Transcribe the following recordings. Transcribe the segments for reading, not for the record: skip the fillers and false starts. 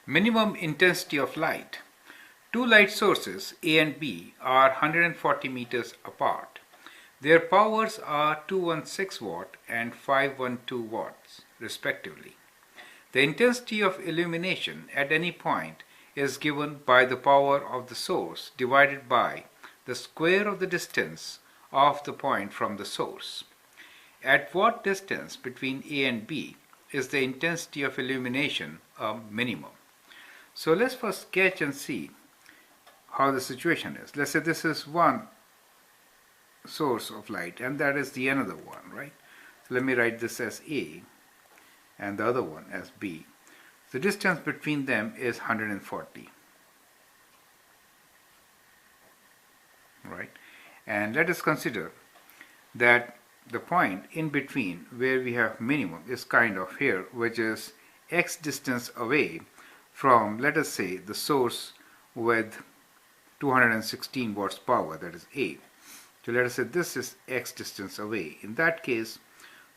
Minimum intensity of light. Two light sources, A and B, are 140 meters apart. Their powers are 216 watt and 512 watts, respectively. The intensity of illumination at any point is given by the power of the source divided by the square of the distance of the point from the source. At what distance between A and B is the intensity of illumination a minimum? So let's first sketch and see how the situation is. Let's say this is one source of light and that is the another one, right? So let me write this as A and the other one as B. The distance between them is 140, right? And let us consider that the point in between where we have minimum is kind of here, which is x distance away from, let us say, the source with 216 watts power, that is A. So let us say this is x distance away. In that case,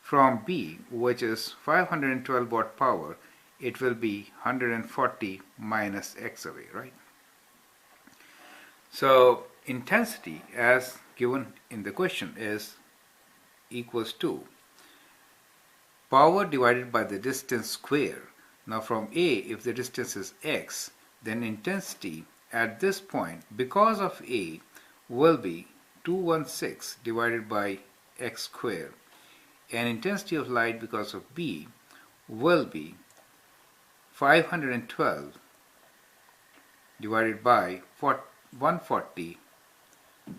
from B, which is 512 watt power, it will be 140 minus x away, right? So intensity as given in the question is equals to power divided by the distance square. Now from A, if the distance is x, then intensity at this point because of A will be 216 divided by x square, and intensity of light because of B will be 512 divided by 140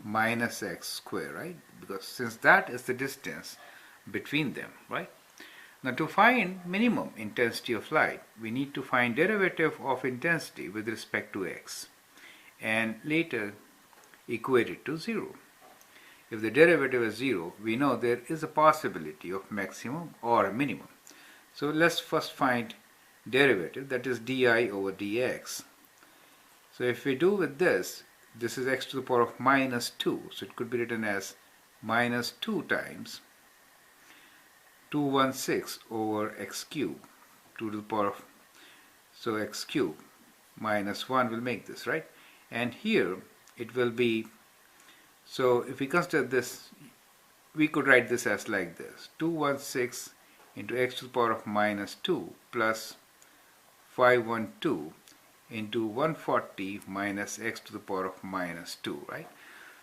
minus x square, right? Because since that is the distance between them, right? Now to find minimum intensity of light, we need to find derivative of intensity with respect to x and later equate it to 0. If the derivative is 0, we know there is a possibility of maximum or a minimum. So let's first find derivative, that is di over dx. So if we do with this, this is x to the power of minus 2, so it could be written as minus 2 times 216 over x cube, 2 to the power of, so x cube minus 1 will make this, right? And here it will be, so if we consider this, we could write this as like this, 216 into x to the power of minus 2 plus 512 into 140 minus x to the power of minus 2, right?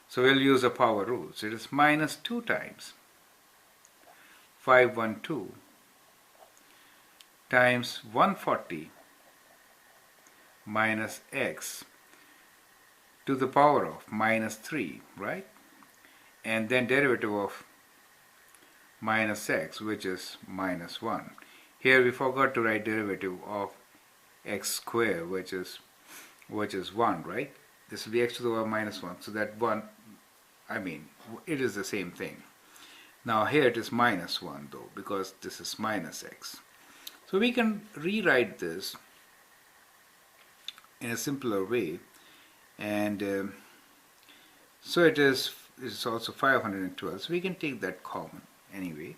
So we'll use a power rule. So it is minus 2 times 512 times 140 minus x to the power of minus 3, right? And then derivative of minus x, which is minus 1. Here we forgot to write derivative of x square, which is 1, right? This will be x to the power minus 1. So that 1, I mean, it is the same thing. Now here it is minus 1 though, because this is minus x. So we can rewrite this in a simpler way, and so it's also 512. So we can take that common anyway.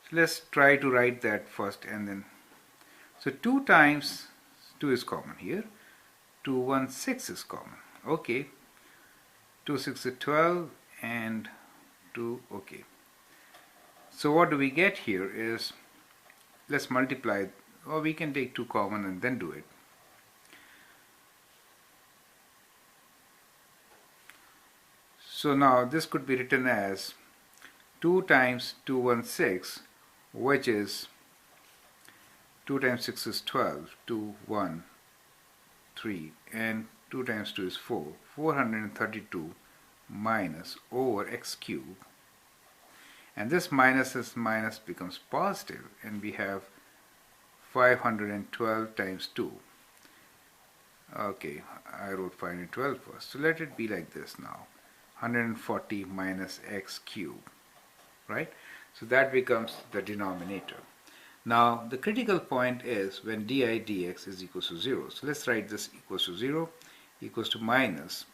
So let's try to write that first, and then so 2 times 2 is common here, 216 is common. Okay, 2 6 is 12 and 2. Okay, so what do we get here is, let's multiply, or we can take 2 common and then do it. So now this could be written as 2 times 216, which is 2 times 6 is 12, 2, 1, 3, and 2 times 2 is 4, 432 minus over x cube. And this minus becomes positive, and we have 512 times 2. Okay, I wrote 512 first. So let it be like this now. 140 minus x cube, right? So that becomes the denominator. Now the critical point is when di dx is equals to 0. So let's write this equals to 0, equals to minus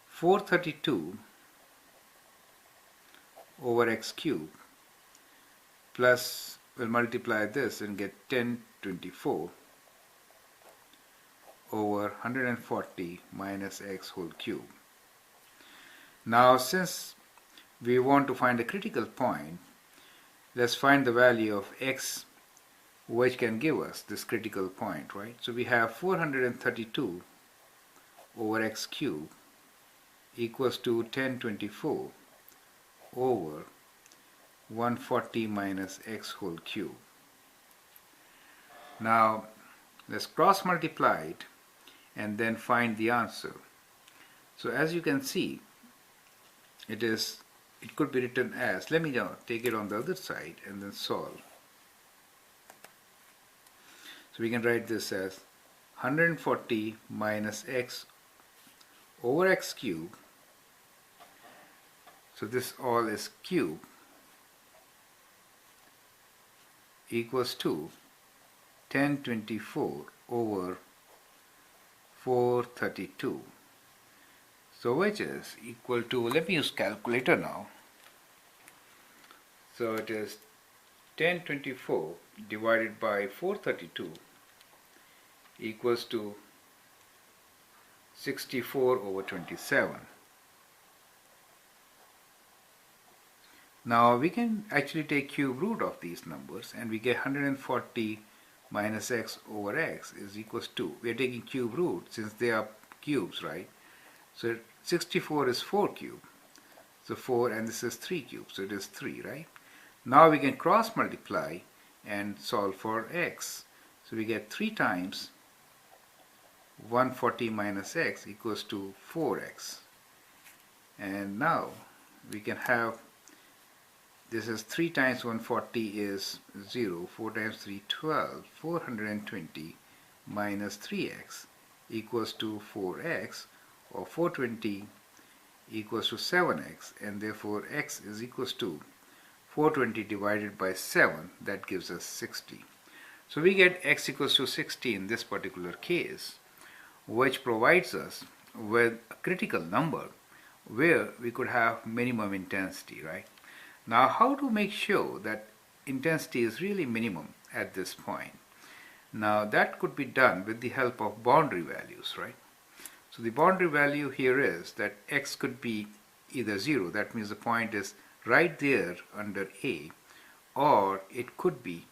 432 over x cube plus, we'll multiply this and get 1024 over 140 minus x whole cube. Now since we want to find a critical point, let's find the value of x which can give us this critical point, right? So we have 432 over x cube equals to 1024 over 140 minus x whole cube. Now let's cross multiply it and then find the answer. So as you can see, it could be written as, let me now take it on the other side and then solve. So we can write this as 140 minus x over x cube. So this all is cube equals to 1024 over 432. So which is equal to, let me use calculator now. So it is 1024 divided by 432 equals to 64 over 27. Now we can actually take cube root of these numbers and we get 140 minus x over x is equals to, we are taking cube root since they are cubes, right? So 64 is 4 cube. So 4 and this is 3 cube. So it is 3, right? Now we can cross multiply and solve for x. So we get 3 times 140 minus x equals to 4x. And now we can have, this is 3 times 140 is 0, 4 times 3, 12, 420 minus 3x equals to 4x, or 420 equals to 7x, and therefore x is equals to 420 divided by 7, that gives us 60. So we get x equals to 60 in this particular case, which provides us with a critical number where we could have minimum intensity, right? Now how to make sure that intensity is really minimum at this point? Now that could be done with the help of boundary values, right? So the boundary value here is that x could be either 0, that means the point is right there under A, or it could be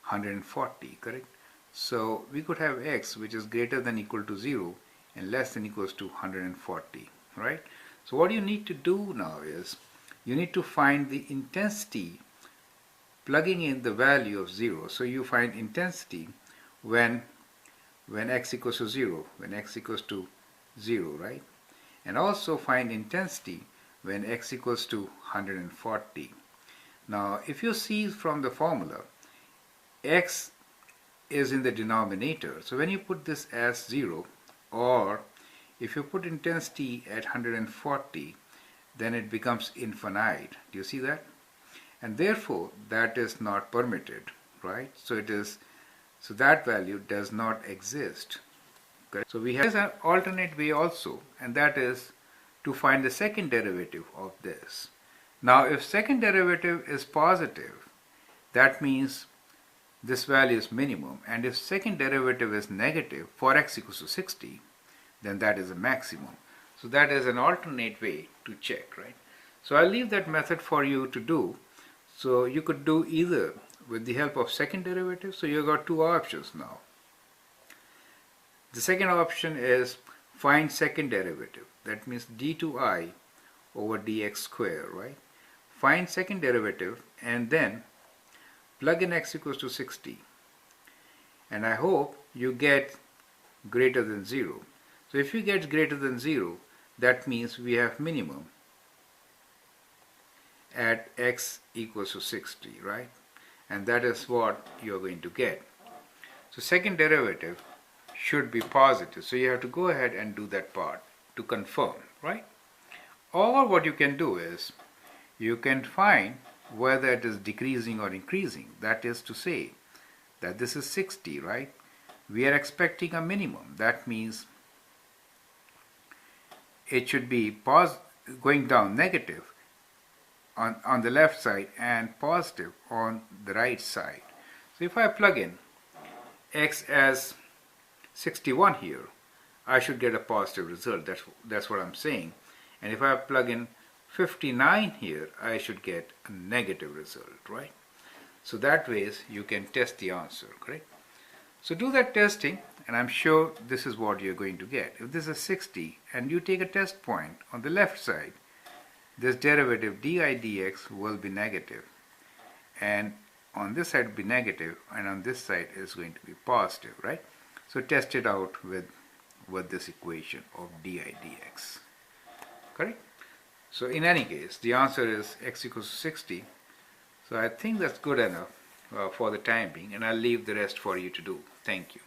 140, correct? So we could have x which is greater than equal to 0 and less than equals to 140, right? So what you need to do now is you need to find the intensity plugging in the value of 0. So you find intensity when x equals to 0, when x equals to 0, right? And also find intensity when x equals to 140. Now if you see from the formula, x is in the denominator. So when you put this as 0, or if you put intensity at 140, then it becomes infinite. Do you see that? And therefore that is not permitted, right? So it is, so that value does not exist. Correct? So we have an alternate way also, and that is to find the second derivative of this. Now if second derivative is positive, that means this value is minimum, and if second derivative is negative for x equals to 60, then that is a maximum. So that is an alternate way to check, right? So I'll leave that method for you to do. So you could do either with the help of second derivative. So you've got two options now. The second option is find second derivative. That means d2i over dx square, right? Find second derivative and then plug in x equals to 60. And I hope you get greater than 0. So if you get greater than 0, that means we have minimum at x equals to 60, right? And that is what you're going to get. So second derivative should be positive. So you have to go ahead and do that part to confirm, right? Or what you can do is you can find whether it is decreasing or increasing. That is to say that this is 60, right? We are expecting a minimum. That means it should be going down negative on the left side and positive on the right side. So if I plug in x as 61 here, I should get a positive result. That's what I'm saying. And if I plug in 59 here, I should get a negative result, right? So that ways you can test the answer, correct? So do that testing, and I'm sure this is what you're going to get. If this is 60 and you take a test point on the left side, this derivative di dx will be negative, and on this side be negative, and on this side is going to be positive, right? So test it out with this equation of di dx, correct? So in any case, the answer is x equals to 60. So I think that's good enough for the time being, and I'll leave the rest for you to do. Thank you.